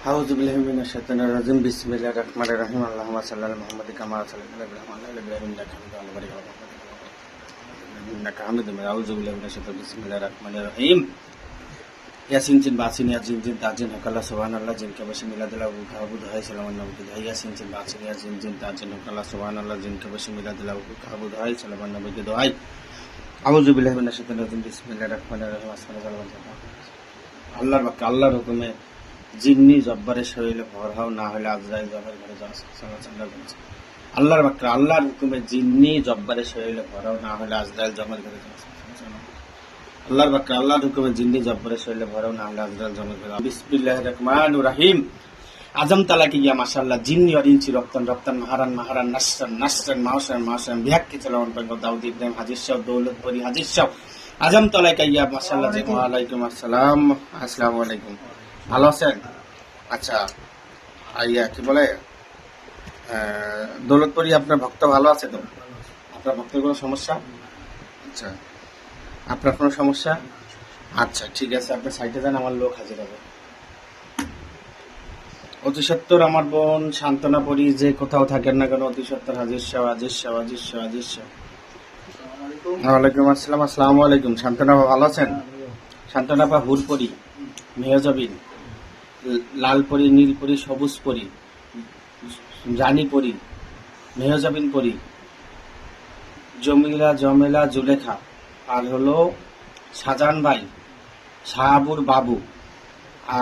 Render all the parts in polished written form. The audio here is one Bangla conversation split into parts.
আউযুবিল্লাহি মিনাশ শাইতানির রাজিম বিসমিল্লাহির রাহমানির রাহিম আল্লাহুম্মা সাল্লি আলা মুহাম্মাদিন কামা সাল্লাইতা আলা ইব্রাহিম ওয়া আলা ইব্রাহিম ইন্নাকা হামিদুম মাজিদ আউযুবিল্লাহি মিনাশ শাইতানির বিসমিল্লাহির রাহমানির রাহিম ইয়াসিন জিন বাসিন ইয়াজিন জিন তাজিন হকাল্লাহ সুবহানাল্লাহ জিন কে বসে মিলাদুল্লাহ কাবুদ হয় সালামান নবী হয় ইয়াসিন জিন বাসিন ইয়াজিন জিন তাজিন হকাল্লাহ সুবহানাল্লাহ জিন কে বসে মিলাদুল্লাহ কাবুদ হয় সালামান নবী কে দোহাই আউযুবিল্লাহি মিনাশ শাইতানির রাজিম বিসমিল্লাহির রাহমানির রাহিম আল্লাহর বাক্যে আল্লাহর হুকুমে জিন্নি জব্বারের শরীরে ভর হও, না হলে আজরাইল জবের ঘরে যাও। আল্লাহর বাক্যে আল্লাহর হুকুমে জিন্নি জব্বারের শরীরে ভর হও, না হলে আজরাইল জমের ঘরে যাও। আল্লাহর বাক্যে আল্লাহর হুকুমে জিন্নি জব্বারের শরীরে ভর হও, না হলে আজরাইল জমের ঘরে যাও। বিসমিল্লাহির রহমানির রহিম আজম তালাকি ইয়া মাশাআল্লাহ জিন্নি আর ইনসি রপ্তান রপ্তান মাহারান মাহারান নাসরান নাসরান মাওসান মাওসান বিহাক্কি চালাওয়ান পাঙ্গ দাউদ ইব্রাহিম হাজির সাহেব দৌলতপুরি হাজির সাহেব আজম তালাকি ইয়া মাশাআল্লাহ জি ওয়া আলাইকুম আসসালাম। আসসালামু আলাইকুম, ভালো আছেন? আচ্ছা, আইয়া কি বলে দৌলতপুরি আপনার ভক্ত ভালো আছে তো? আপনার ভক্তের কোনো সমস্যা? আচ্ছা, আপনার কোনো সমস্যা? আচ্ছা ঠিক আছে, আপনি সাইডে যান, আমার লোক হাজির হবে। অতি সত্তর আমার বোন সান্ত্বনা পরি, যে কোথাও থাকেন না কেন, অতি সত্তর হাজির সাহেব হাজির সাহেব হাজির সাহেব হাজির সাহেব। ওয়ালাইকুম আসসালাম। আসসালামু আলাইকুম। সান্ত্বনা ভালো আছেন? সান্ত্বনা পা হুরপরি, মেহজাবিন, লালপরি, নীলপরি, সবুজ পরি, রানী পরি, মেহজাবিন পরি, জমিলা, জমেলা, জুলেখা, আর হলো শাহজাহান ভাই, শাহাবুর বাবু,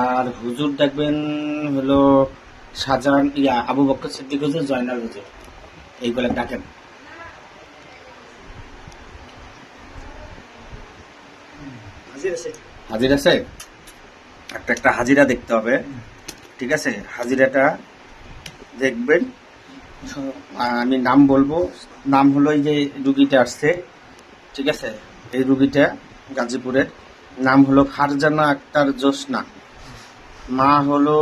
আর হুজুর দেখবেন হলো শাহজাহান আবু বকর সিদ্দিক হুজুর, জয়নাল হুজুর, এইগুলো ডাকেন। হাজির আছে? একটা একটা হাজিরা দেখতে হবে, ঠিক আছে? হাজিরাটা দেখবেন, আমি নাম বলবো। নাম হলো এই যে রুগীটা আসছে, ঠিক আছে? এই রুগীটা গাজীপুরের, নাম হলো ফারজানা আক্তার জোসনা, মা হলো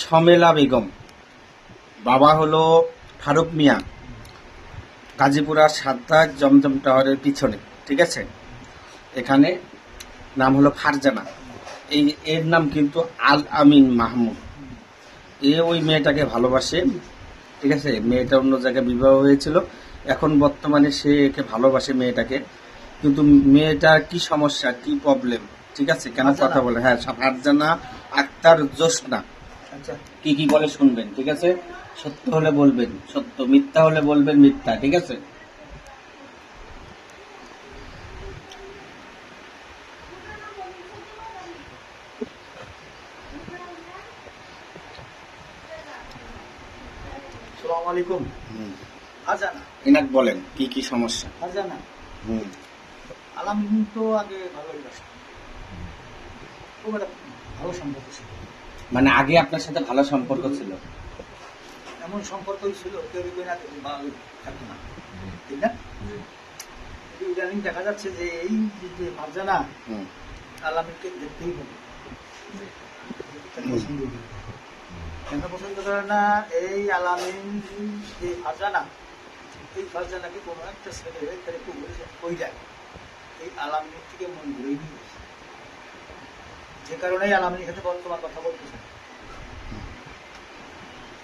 সমেলা বেগম, বাবা হলো ফারুক মিয়া, গাজীপুরার সাদ্দাক জমজম টাওয়ারের পিছনে, ঠিক আছে? এখানে নাম হলো ফারজানা। এর নাম কিন্তু আল আমিন মাহমুদ। ওই মেয়েটাকে ভালোবাসে, ঠিক আছে? মেয়েটা অন্য জায়গায় বিবাহ হয়েছিল, এখন বর্তমানে সে একে ভালোবাসে মেয়েটাকে, কিন্তু মেয়েটার কি সমস্যা, কি প্রবলেম, ঠিক আছে? কেন কথা বলে? হ্যাঁ, ফারজানা আক্তার জোসনা। আচ্ছা, কি কি বলে শুনবেন, ঠিক আছে? সত্য হলে বলবেন সত্য, মিথ্যা হলে বলবেন মিথ্যা, ঠিক আছে? আসসালামু আলাইকুম। ফারজানা, ইনাক বলেন কি কি সমস্যা। ফারজানা আলামিন তো আগে ভালোই বাসা, খুব একটা ভালো সম্পর্ক ছিল। মানে আগে আপনার সাথে ভালো সম্পর্ক ছিল? এমন সম্পর্কই ছিল কেউ কেউ না ভালো থাকতো না, ঠিক না? ইদানিং দেখা যাচ্ছে যে এই যে ফারজানা আলামিনকে দেখতেই হবে, কেন পছন্দ করে না এই আলামিন? যে ফারজানা, এই ফারজানাকে কোনো একটা ছেলে তার একটু ওই যায়, এই আলামিনের থেকে মন ঘুরেই নিয়ে গেছে, যে কারণে আলামিনের সাথে বর্তমান কথা বলতেছে।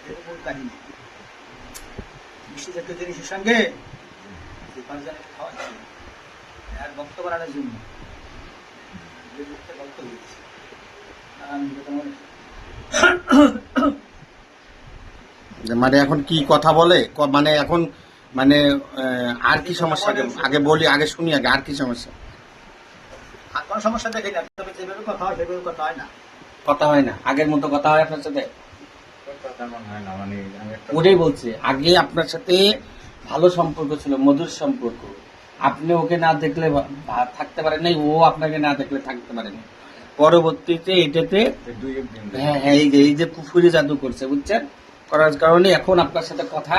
এটা মূল কাহিনী। মিষ্টি জাতীয় জিনিসের সঙ্গে এই ফারজানাকে খাওয়াচ্ছে আর ভক্ত বানানোর জন্য, যে ভক্ত ভক্ত হয়েছে আলামিন কথা মনে। মানে এখন কি কথা বলে, মানে এখন মানে আর কি সমস্যা? আগে বলি, আগে শুনি, আগে আর কি সমস্যা? আর কোনো সমস্যা দেখি না, তবে যেভাবে কথা হয় সেভাবে কথা হয় না। কথা হয় না? আগের মতো কথা হয় আপনার সাথে? ওটাই বলছে, আগে আপনার সাথে ভালো সম্পর্ক ছিল, মধুর সম্পর্ক। আপনি ওকে না দেখলে থাকতে পারেন নাই, ও আপনাকে না দেখলে থাকতে পারেন। পরবর্তীতে এটাতে হ্যাঁ হ্যাঁ এই যে কুফুরি জাদু করছে, বুঝছেন? করার কারণে এখন আপনার সাথে কথা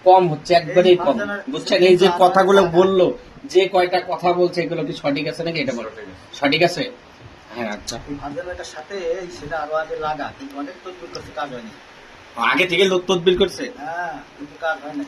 কম হচ্ছে, একবারেই কম, বুঝছেন? এই যে কথাগুলো বললো, যে কয়টা কথা বলছে, এগুলো কি সঠিক আছে নাকি? এটা বলো, সঠিক আছে? হ্যাঁ, আচ্ছা। ফারজানার সাথে এই ছেলে আরো আগে লাগা, কিন্তু অনেক তদবির করছে, কাজ হয়নি। আগে থেকে লোক তদবির করছে, হ্যাঁ, কিন্তু কাজ হয় না।